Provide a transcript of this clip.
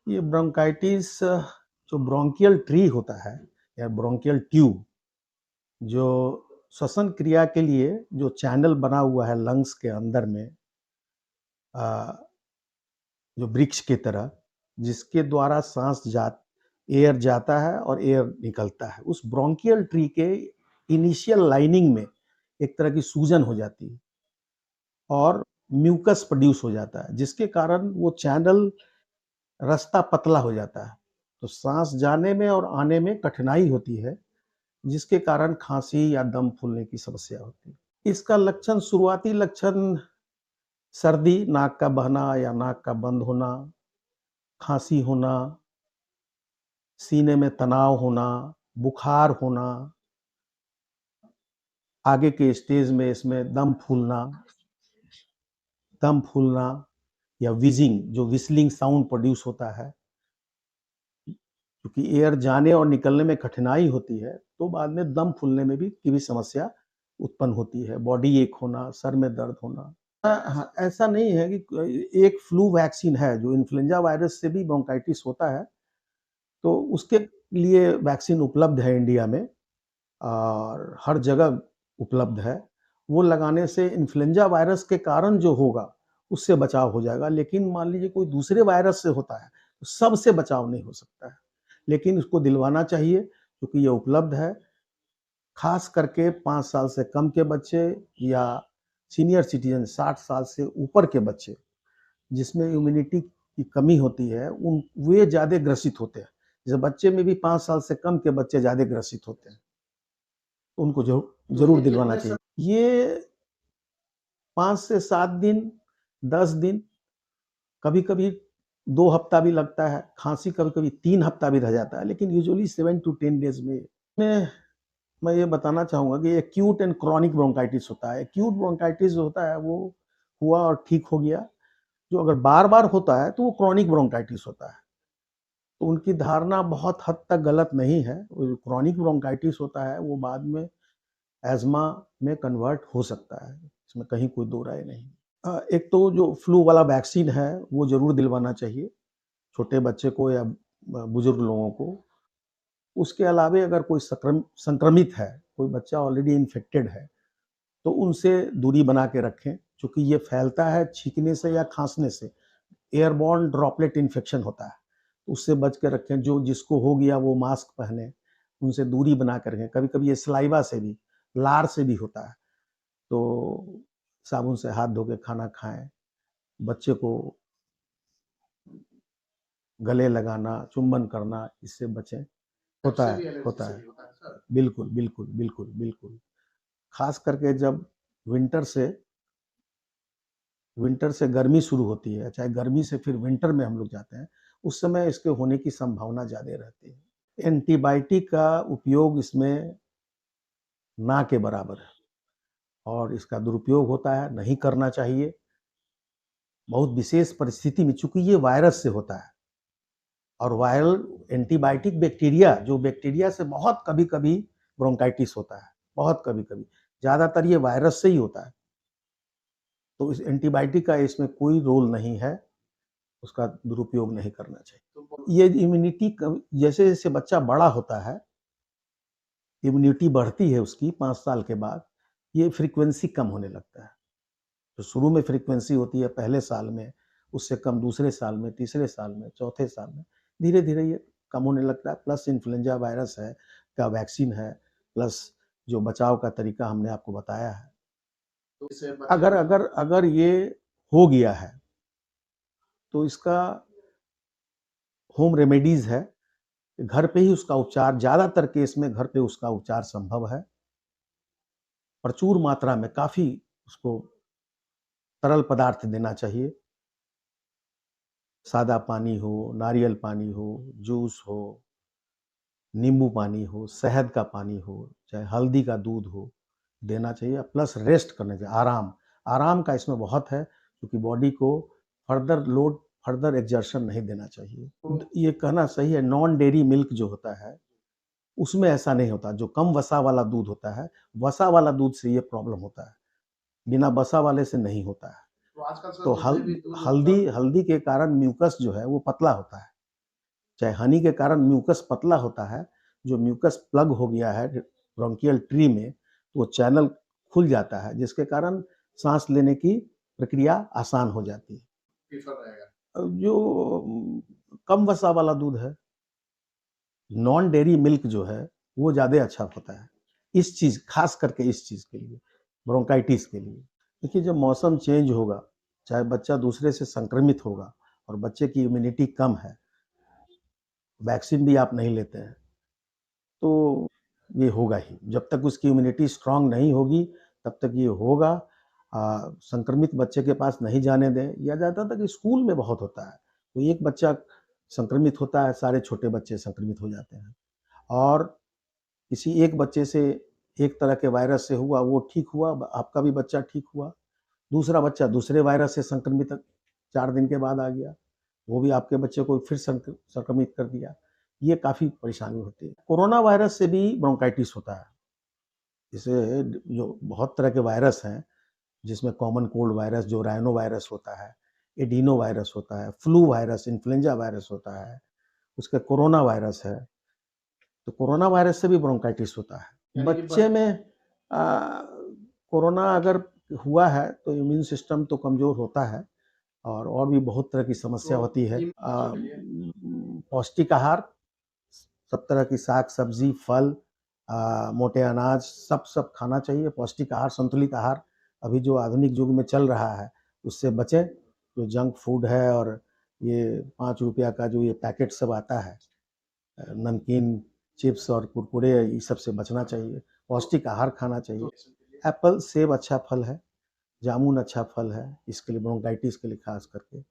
ये ब्रोंकाइटिस जो bronchial tree होता है या ब्रोंकियल ट्यूब, जो श्वसन क्रिया के लिए जो चैनल बना हुआ है लंग्स के अंदर में, जो वृक्ष की तरह, जिसके द्वारा एयर जाता है और एयर निकलता है, उस ब्रोंकियल ट्री के इनिशियल लाइनिंग में एक तरह की सूजन हो जाती है और म्यूकस प्रोड्यूस हो जाता है, जिसके कारण वो चैनल रास्ता पतला हो जाता है, तो सांस जाने में और आने में कठिनाई होती है, जिसके कारण खांसी या दम फूलने की समस्या होती है। इसका लक्षण, शुरुआती लक्षण सर्दी, नाक का बहना या नाक का बंद होना, खांसी होना, सीने में तनाव होना, बुखार होना, आगे के स्टेज में इसमें दम फूलना या विजिंग, जो विस्लिंग साउंड प्रोड्यूस होता है, क्योंकि एयर जाने और निकलने में कठिनाई होती है, तो बाद में दम फूलने में भी की भी समस्या उत्पन्न होती है। बॉडी एक होना, सर में दर्द होना। हाँ, ऐसा नहीं है कि एक फ्लू वैक्सीन है जो इन्फ्लुएंजा वायरस से भी ब्रोंकाइटिस होता है, तो उसके लिए वैक्सीन उपलब्ध है इंडिया में और हर जगह उपलब्ध है। वो लगाने से इन्फ्लुएंजा वायरस के कारण जो होगा, उससे बचाव हो जाएगा। लेकिन मान लीजिए कोई दूसरे वायरस से होता है, तो सबसे बचाव नहीं हो सकता है। लेकिन उसको दिलवाना चाहिए क्योंकि ये उपलब्ध है। खास करके 5 साल से कम के बच्चे या सीनियर सिटीजन 60 साल से ऊपर के बच्चे, जिसमें इम्यूनिटी की कमी होती है, वे ज़्यादा ग्रसित होते हैं। जैसे बच्चे में भी 5 साल से कम के बच्चे ज़्यादा ग्रसित होते हैं, तो उनको ज़रूर दिलवाना चाहिए। ये 5 से 7 दिन, 10 दिन, कभी-कभी 2 हफ्ता भी लगता है, खांसी कभी-कभी 3 हफ्ता भी रह जाता है, लेकिन यूजुअली 7 टू 10 डेज़ में मैं ये बताना चाहूँगा कि एक्यूट एंड क्रॉनिक ब्रोंकाइटिस होता है। एक्यूट ब्रोंकाइटिस जो होता है वो हुआ और ठीक हो गया। जो अगर बार-बार होता है तो वो क्रॉनिक ब्रोंकाइटिस होता है। तो उनकी धारणा बहुत हद तक गलत नहीं है। वो जो क्रॉनिक ब्रोंकाइटिस होता है वो बाद में एज़मा में कन्वर्ट हो सकता है। इसमें कहीं कोई दो राय नहीं। एक तो जो फ्लू वाला वैक्सीन है वो ज़रूर दिलवाना चाहिए, छोटे बच्चे को या बुजुर्ग लोगों को। उसके अलावे अगर कोई संक्रमित है, कोई बच्चा ऑलरेडी इन्फेक्टेड है, तो उनसे दूरी बना के रखें, क्योंकि ये फैलता है छींकने से या खांसने से। एयरबॉर्न ड्रॉपलेट इन्फेक्शन होता है, उससे बच के रखें। जो जिसको हो गया वो मास्क पहने, उनसे दूरी बना के रखें। कभी कभी ये सलाइवा से भी, लार से भी होता है, तो साबुन से हाथ धो के खाना खाएं। बच्चे को गले लगाना, चुंबन करना, इससे बचें। होता है। बिल्कुल बिल्कुल बिल्कुल बिल्कुल। खास करके जब विंटर से विंटर से गर्मी शुरू होती है, चाहे गर्मी से फिर विंटर में हम लोग जाते हैं, उस समय इसके होने की संभावना ज़्यादा रहती है। एंटीबायोटिक का उपयोग इसमें ना के बराबर है और इसका दुरुपयोग होता है, नहीं करना चाहिए। बहुत विशेष परिस्थिति में, चूंकि ये वायरस से होता है और वायरल एंटीबायोटिक बैक्टीरिया, जो बैक्टीरिया से बहुत कभी-कभी ब्रोंकाइटिस होता है, बहुत कभी-कभी। ज़्यादातर ये वायरस से ही होता है। तो इस एंटीबायोटिक का इसमें कोई रोल नहीं है, उसका दुरुपयोग नहीं करना चाहिए। ये इम्यूनिटी जैसे-जैसे बच्चा बड़ा होता है, इम्यूनिटी बढ़ती है उसकी 5 साल के बाद, ये फ्रीक्वेंसी कम होने लगता है। तो शुरू में फ्रीक्वेंसी होती है पहले साल में, उससे कम दूसरे साल में, तीसरे साल में, चौथे साल में, धीरे-धीरे ये कम होने लगता है। प्लस इन्फ्लुएंजा वायरस है का वैक्सीन है, प्लस जो बचाव का तरीका हमने आपको बताया है। अगर अगर अगर ये हो गया है, तो इसका होम रेमेडीज़ है, घर पे ही उसका उपचार, ज़्यादातर केस में घर पे उसका उपचार संभव है। प्रचुर मात्रा में, काफ़ी उसको तरल पदार्थ देना चाहिए। सादा पानी हो, नारियल पानी हो, जूस हो, नींबू पानी हो, शहद का पानी हो, चाहे हल्दी का दूध हो, देना चाहिए। प्लस रेस्ट करना चाहिए, आराम। आराम का इसमें बहुत है, क्योंकि बॉडी को फर्दर एक्सर्शन नहीं देना चाहिए। ये कहना सही है, नॉन डेयरी मिल्क जो होता है, उसमें ऐसा नहीं होता। जो कम वसा वाला दूध होता है, वसा वाला दूध से ये प्रॉब्लम होता है, बिना वसा वाले से नहीं होता है। तो हल्दी हल्दी के कारण म्यूकस जो है वो पतला होता है, चाहे हनी के कारण म्यूकस पतला होता है, जो म्यूकस प्लग हो गया है ब्रोंकियल ट्री में, तो वो चैनल खुल जाता है, जिसके कारण सांस लेने की प्रक्रिया आसान हो जाती है। प्रेफ़र रहेगा। जो कम वसा वाला दूध है, नॉन डेयरी मिल्क जो है, वो ज़्यादा अच्छा होता है। इस चीज़ ख़ास करके इस चीज़ के लिए, ब्रोंकाइटिस के लिए। देखिए जब मौसम चेंज होगा, चाहे बच्चा दूसरे से संक्रमित होगा और बच्चे की इम्यूनिटी कम है, वैक्सीन भी आप नहीं लेते हैं, तो ये होगा ही। जब तक उसकी इम्यूनिटी स्ट्रॉन्ग नहीं होगी, तब तक ये होगा। संक्रमित बच्चे के पास नहीं जाने दें, या ज़्यादातर स्कूल में बहुत होता है। कोई एक बच्चा संक्रमित होता है, सारे छोटे बच्चे संक्रमित हो जाते हैं। और किसी एक बच्चे से एक तरह के वायरस से हुआ, वो ठीक हुआ, आपका भी बच्चा ठीक हुआ। दूसरा बच्चा दूसरे वायरस से संक्रमित 4 दिन के बाद आ गया, वो भी आपके बच्चे को फिर संक्रमित कर दिया। ये काफ़ी परेशानी होती है। कोरोना वायरस से भी ब्रोंकाइटिस होता है। इसे जो बहुत तरह के वायरस हैं, जिसमें कॉमन कोल्ड वायरस जो राइनो वायरस होता है, एडिनो वायरस होता है, फ्लू वायरस, इन्फ्लुएंजा वायरस होता है, उसका कोरोना वायरस है। तो कोरोना वायरस से भी ब्रोंकाइटिस होता है। यानी कि बच्चे में कोरोना अगर हुआ है तो इम्यून सिस्टम तो कमज़ोर होता है, और भी बहुत तरह की समस्या तो होती है। इन बच्चों के लिए पौष्टिक आहार, सब तरह की साग-सब्ज़ी, फल, मोटे अनाज सब खाना चाहिए। पौष्टिक आहार, संतुलित आहार अभी जो आधुनिक युग में चल रहा है, उससे बचें। जो जंक फूड है और ये ₹5 का जो ये पैकेट सब आता है, नमकीन, चिप्स और कुरकुरे, इस सब से बचना चाहिए। पौष्टिक आहार खाना चाहिए। तो एप्पल, सेब अच्छा फल है, जामुन अच्छा फल है, इसके लिए ब्रोंकाइटिस के लिए ख़ास करके।